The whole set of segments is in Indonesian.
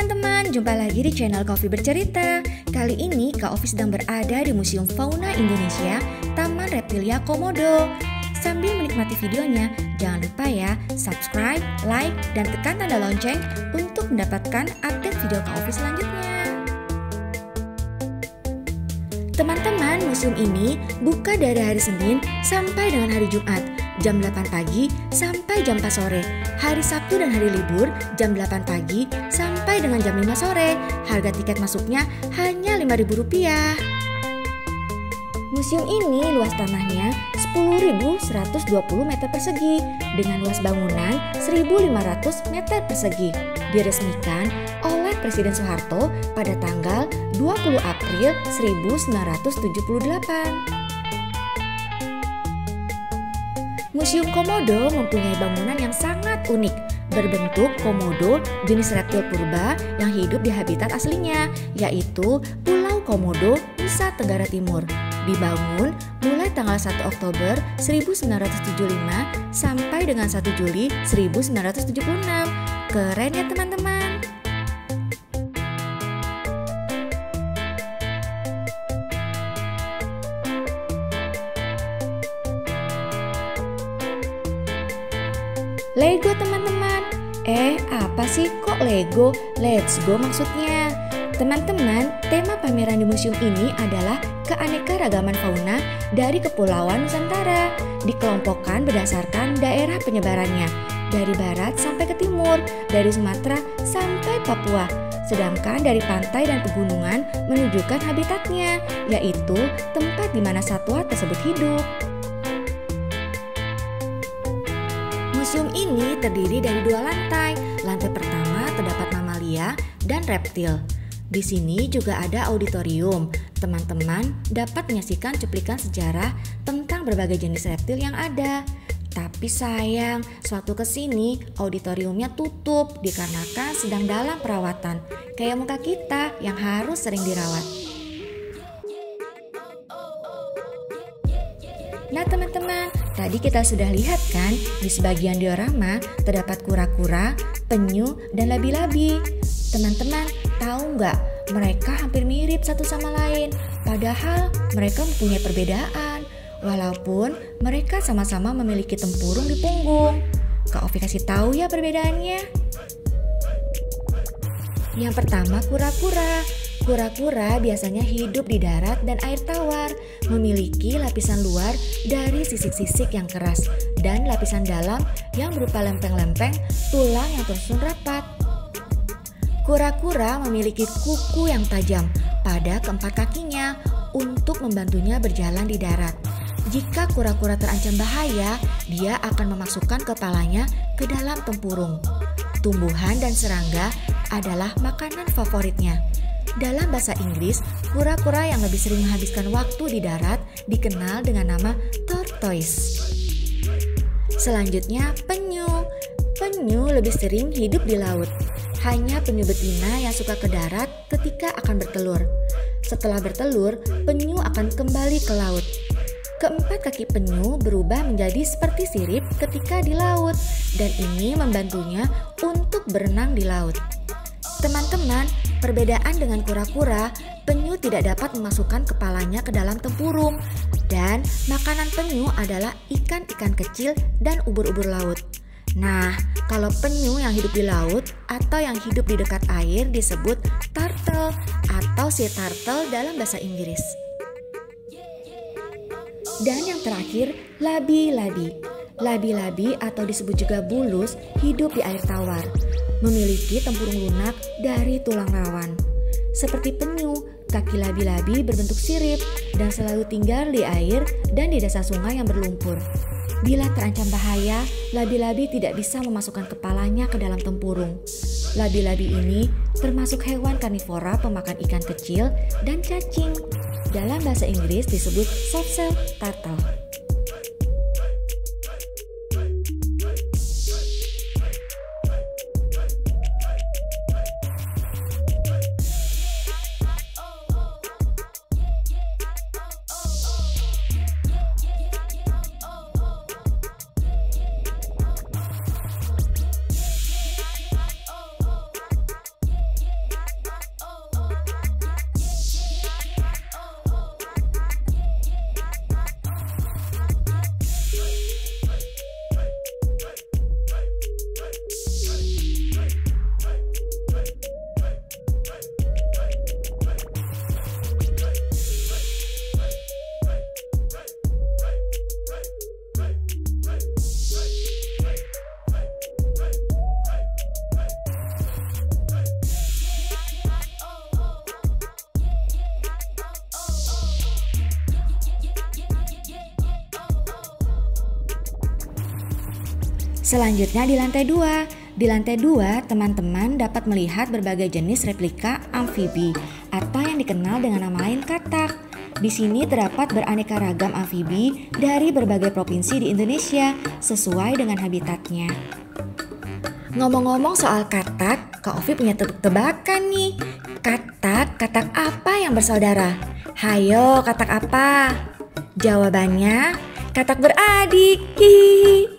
teman-teman, jumpa lagi di channel Kak Ovi Bercerita. Kali ini Kak Ovi sedang berada di Museum Fauna Indonesia, Taman Reptilia Komodo. Sambil menikmati videonya, jangan lupa ya subscribe, like, dan tekan tanda lonceng untuk mendapatkan update video Kak Ovi selanjutnya. Teman-teman, museum ini buka dari hari Senin sampai dengan hari Jumat, jam 8 pagi sampai jam 4 sore. Hari Sabtu dan hari libur, jam 8 pagi sampai dengan jam 5 sore. Harga tiket masuknya hanya Rp5.000. Museum ini luas tanahnya 10.120 meter persegi dengan luas bangunan 1.500 meter persegi. Diresmikan oleh Presiden Soeharto pada tanggal 20 April 1978. Museum Komodo mempunyai bangunan yang sangat unik, berbentuk komodo jenis reptil purba yang hidup di habitat aslinya, yaitu Pulau Komodo, Nusa Tenggara Timur. Dibangun mulai tanggal 1 Oktober 1975 sampai dengan 1 Juli 1976. Keren ya teman-teman? Lego teman-teman. Apa sih kok Lego? Let's go maksudnya. Teman-teman, tema pameran di museum ini adalah keanekaragaman fauna dari Kepulauan Nusantara. Dikelompokkan berdasarkan daerah penyebarannya, dari barat sampai ke timur, dari Sumatera sampai Papua. Sedangkan dari pantai dan pegunungan menunjukkan habitatnya, yaitu tempat di mana satwa tersebut hidup. Museum ini terdiri dari 2 lantai. Lantai pertama terdapat mamalia dan reptil. Di sini juga ada auditorium. Teman-teman dapat menyaksikan cuplikan sejarah tentang berbagai jenis reptil yang ada. Tapi sayang, sewaktu kesini auditoriumnya tutup dikarenakan sedang dalam perawatan. Kayak muka kita yang harus sering dirawat. Nah teman-teman, tadi kita sudah lihat kan di sebagian diorama terdapat kura-kura, penyu, dan labi-labi. Teman-teman tahu nggak, mereka hampir mirip satu sama lain, padahal mereka mempunyai perbedaan. Walaupun mereka sama-sama memiliki tempurung di punggung. Kak Ovi kasih tahu ya perbedaannya. Yang pertama kura-kura. Kura-kura biasanya hidup di darat dan air tawar, memiliki lapisan luar dari sisik-sisik yang keras dan lapisan dalam yang berupa lempeng-lempeng tulang yang tersusun rapat. Kura-kura memiliki kuku yang tajam pada keempat kakinya untuk membantunya berjalan di darat. Jika kura-kura terancam bahaya, dia akan memasukkan kepalanya ke dalam tempurung. Tumbuhan dan serangga adalah makanan favoritnya. Dalam bahasa Inggris, kura-kura yang lebih sering menghabiskan waktu di darat dikenal dengan nama tortoise. Selanjutnya, penyu. Penyu lebih sering hidup di laut. Hanya penyu betina yang suka ke darat ketika akan bertelur. Setelah bertelur, penyu akan kembali ke laut. Keempat kaki penyu berubah menjadi seperti sirip ketika di laut, dan ini membantunya untuk berenang di laut. Teman-teman, perbedaan dengan kura-kura, penyu tidak dapat memasukkan kepalanya ke dalam tempurung, dan makanan penyu adalah ikan-ikan kecil dan ubur-ubur laut. Nah, kalau penyu yang hidup di laut atau yang hidup di dekat air disebut turtle atau sea turtle dalam bahasa Inggris. Dan yang terakhir, labi-labi. Labi-labi atau disebut juga bulus hidup di air tawar, memiliki tempurung lunak dari tulang rawan. Seperti penyu, kaki labi-labi berbentuk sirip dan selalu tinggal di air dan di dasar sungai yang berlumpur. Bila terancam bahaya, labi-labi tidak bisa memasukkan kepalanya ke dalam tempurung. Labi-labi ini termasuk hewan karnivora pemakan ikan kecil dan cacing. Dalam bahasa Inggris disebut soft-shell turtle. Selanjutnya di lantai 2. Di lantai 2, teman-teman dapat melihat berbagai jenis replika amfibi atau yang dikenal dengan nama lain katak. Di sini terdapat beraneka ragam amfibi dari berbagai provinsi di Indonesia sesuai dengan habitatnya. Ngomong-ngomong soal katak, Kak Ovi punya tebak-tebakan nih. Katak apa yang bersaudara? Hayo, katak apa? Jawabannya, katak beradik. Hihihi.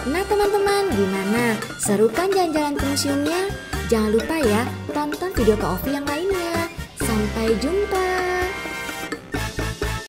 Nah teman-teman, gimana? Seru kan jalan-jalan ke museumnya? Jangan lupa ya, tonton video Kak Ovi yang lainnya. Sampai jumpa!